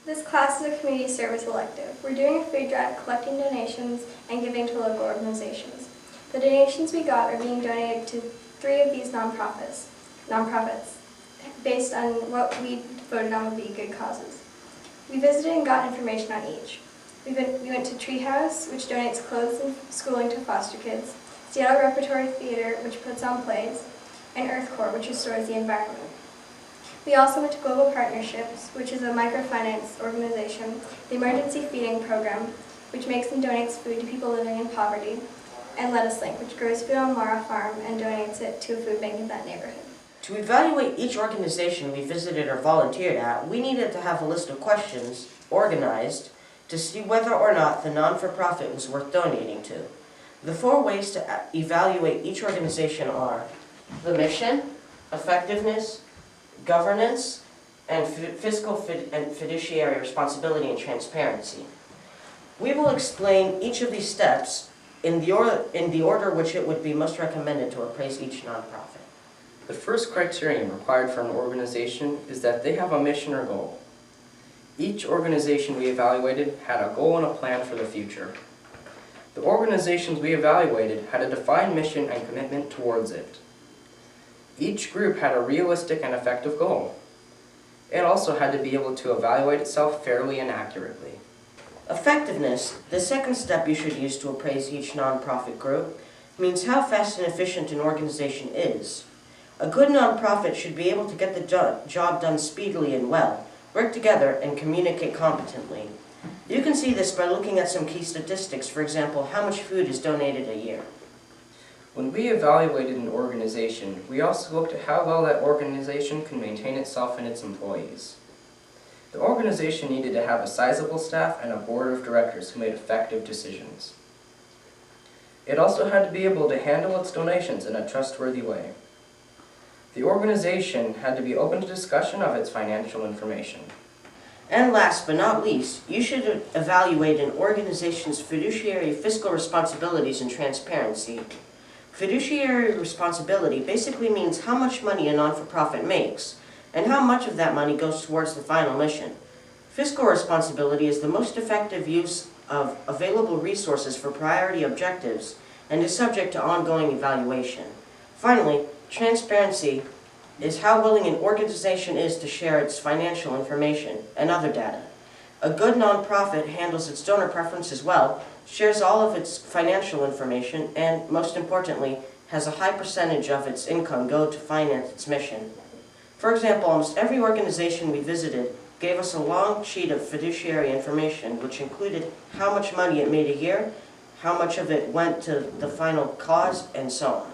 This class is a community service elective. We're doing a food drive, collecting donations and giving to local organizations. The donations we got are being donated to 3 of these nonprofits based on what we voted on would be good causes. We visited and got information on each. We went to Treehouse, which donates clothes and schooling to foster kids, Seattle Repertory Theater, which puts on plays, and Earth Corps, which restores the environment. We also went to Global Partnerships, which is a microfinance organization, the Emergency Feeding Program, which makes and donates food to people living in poverty, and Lettuce Link, which grows food on Mara Farm and donates it to a food bank in that neighborhood. To evaluate each organization we visited or volunteered at, we needed to have a list of questions organized to see whether or not the non-for-profit was worth donating to. The 4 ways to evaluate each organization are the mission, effectiveness, governance, and fiscal and fiduciary responsibility and transparency. We will explain each of these steps in the order which it would be most recommended to appraise each nonprofit. The first criterion required for an organization is that they have a mission or goal. Each organization we evaluated had a goal and a plan for the future. The organizations we evaluated had a defined mission and commitment towards it. Each group had a realistic and effective goal. It also had to be able to evaluate itself fairly and accurately. Effectiveness, the second step you should use to appraise each nonprofit group, means how fast and efficient an organization is. A good nonprofit should be able to get the job done speedily and well, work together, and communicate competently. You can see this by looking at some key statistics, for example, how much food is donated a year. When we evaluated an organization, we also looked at how well that organization can maintain itself and its employees. The organization needed to have a sizable staff and a board of directors who made effective decisions. It also had to be able to handle its donations in a trustworthy way. The organization had to be open to discussion of its financial information. And last but not least, you should evaluate an organization's fiduciary fiscal responsibilities and transparency. Fiduciary responsibility basically means how much money a non-for-profit makes, and how much of that money goes towards the final mission. Fiscal responsibility is the most effective use of available resources for priority objectives and is subject to ongoing evaluation. Finally, transparency is how willing an organization is to share its financial information and other data. A good nonprofit handles its donor preferences well, shares all of its financial information, and, most importantly, has a high percentage of its income go to finance its mission. For example, almost every organization we visited gave us a long sheet of fiduciary information which included how much money it made a year, how much of it went to the final cause, and so on.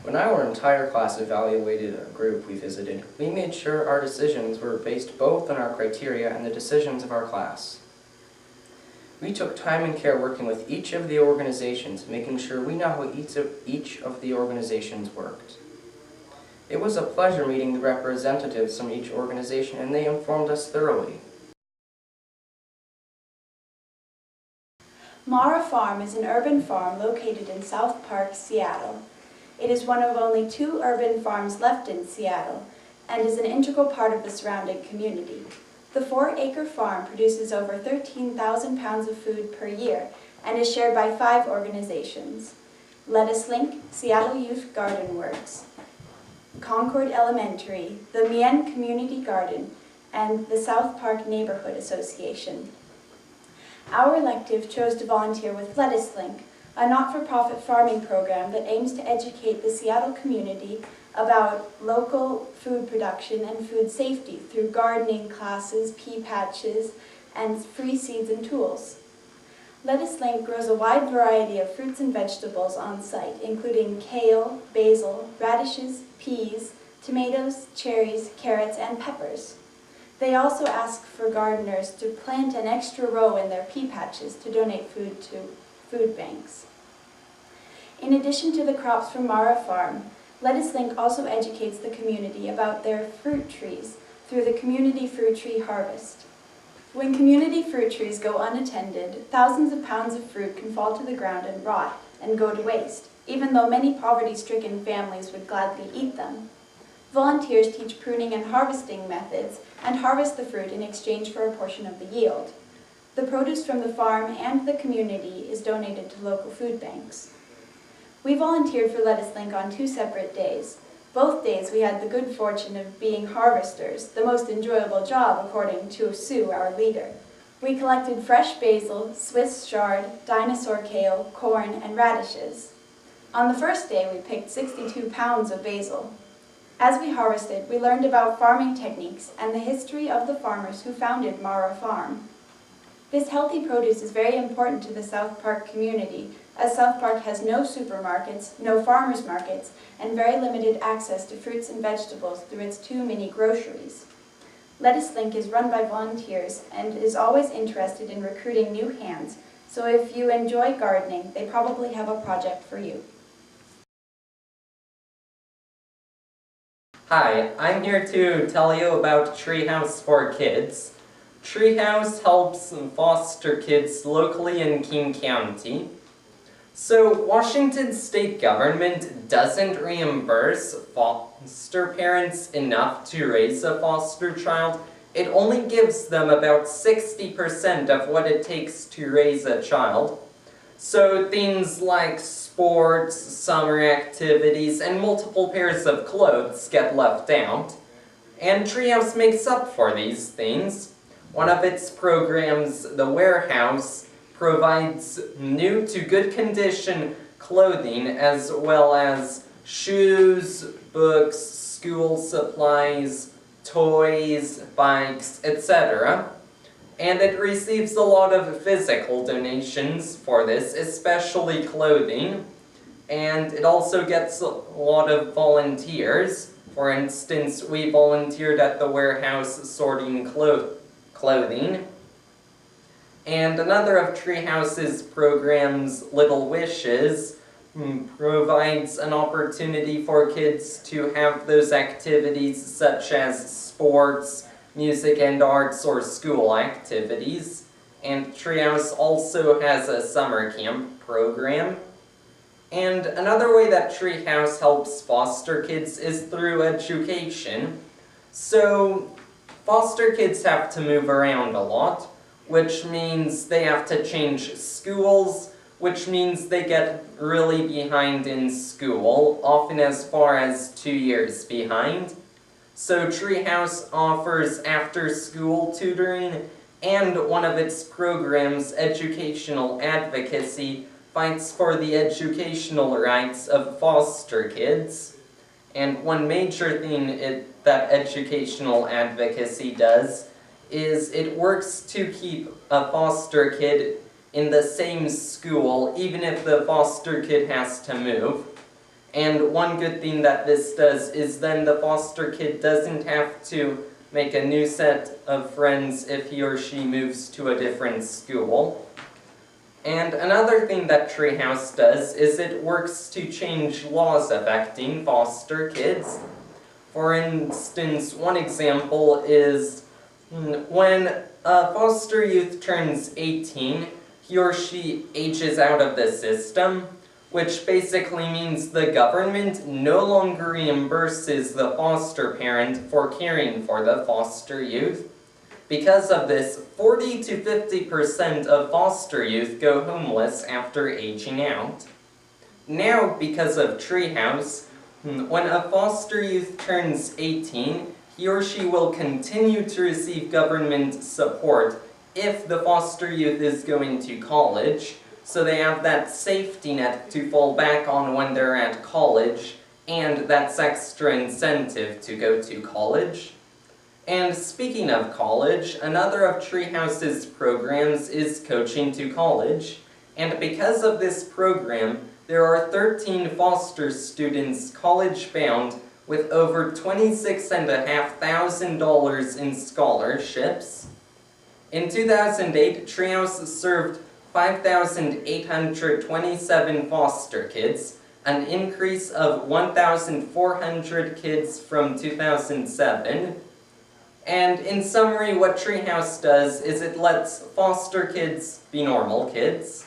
When our entire class evaluated a group we visited, we made sure our decisions were based both on our criteria and the decisions of our class. We took time and care working with each of the organizations, making sure we know how each of the organizations worked. It was a pleasure meeting the representatives from each organization, and they informed us thoroughly. Mara Farm is an urban farm located in South Park, Seattle. It is one of only 2 urban farms left in Seattle and is an integral part of the surrounding community. The 4-acre farm produces over 13,000 pounds of food per year and is shared by 5 organizations: Lettuce Link, Seattle Youth Garden Works, Concord Elementary, the Mien Community Garden, and the South Park Neighborhood Association. Our elective chose to volunteer with Lettuce Link, a not-for-profit farming program that aims to educate the Seattle community about local food production and food safety through gardening classes, pea patches, and free seeds and tools. Lettuce Link grows a wide variety of fruits and vegetables on site, including kale, basil, radishes, peas, tomatoes, cherries, carrots, and peppers. They also ask for gardeners to plant an extra row in their pea patches to donate food to food banks. In addition to the crops from Mara Farm, Lettuce Link also educates the community about their fruit trees through the Community Fruit Tree Harvest. When community fruit trees go unattended, thousands of pounds of fruit can fall to the ground and rot and go to waste, even though many poverty-stricken families would gladly eat them. Volunteers teach pruning and harvesting methods and harvest the fruit in exchange for a portion of the yield. The produce from the farm and the community is donated to local food banks. We volunteered for Lettuce Link on 2 separate days. Both days we had the good fortune of being harvesters, the most enjoyable job according to Sue, our leader. We collected fresh basil, Swiss chard, dinosaur kale, corn, and radishes. On the first day we picked 62 pounds of basil. As we harvested, we learned about farming techniques and the history of the farmers who founded Mara Farm. This healthy produce is very important to the South Park community, as South Park has no supermarkets, no farmers markets, and very limited access to fruits and vegetables through its 2 mini groceries. Lettuce Link is run by volunteers and is always interested in recruiting new hands, so if you enjoy gardening, they probably have a project for you. Hi, I'm here to tell you about Treehouse for Kids. Treehouse helps foster kids locally in King County. So, Washington state government doesn't reimburse foster parents enough to raise a foster child. It only gives them about 60% of what it takes to raise a child. So things like sports, summer activities, and multiple pairs of clothes get left out. And Treehouse makes up for these things. One of its programs, The Warehouse, provides new to good condition clothing as well as shoes, books, school supplies, toys, bikes, etc. And it receives a lot of physical donations for this, especially clothing. And it also gets a lot of volunteers. For instance, we volunteered at the warehouse sorting clothing. And another of Treehouse's programs, Little Wishes, provides an opportunity for kids to have those activities such as sports, music and arts, or school activities. And Treehouse also has a summer camp program. And another way that Treehouse helps foster kids is through education. So, foster kids have to move around a lot, which means they have to change schools, which means they get really behind in school, often as far as 2 years behind. So Treehouse offers after-school tutoring, and one of its programs, Educational Advocacy, fights for the educational rights of foster kids. And one major thing that educational advocacy does is it works to keep a foster kid in the same school, even if the foster kid has to move. And one good thing that this does is then the foster kid doesn't have to make a new set of friends if he or she moves to a different school. And another thing that Treehouse does is it works to change laws affecting foster kids. For instance, one example is when a foster youth turns 18, he or she ages out of the system, which basically means the government no longer reimburses the foster parent for caring for the foster youth. Because of this, 40 to 50% of foster youth go homeless after aging out. Now, because of Treehouse, when a foster youth turns 18, he or she will continue to receive government support if the foster youth is going to college, so they have that safety net to fall back on when they're at college, and that's extra incentive to go to college. And speaking of college, another of Treehouse's programs is Coaching to College, and because of this program, there are 13 foster students college-bound with over $26,500 in scholarships. In 2008, Treehouse served 5,827 foster kids, an increase of 1,400 kids from 2007. And in summary, what Treehouse does is it lets foster kids be normal kids.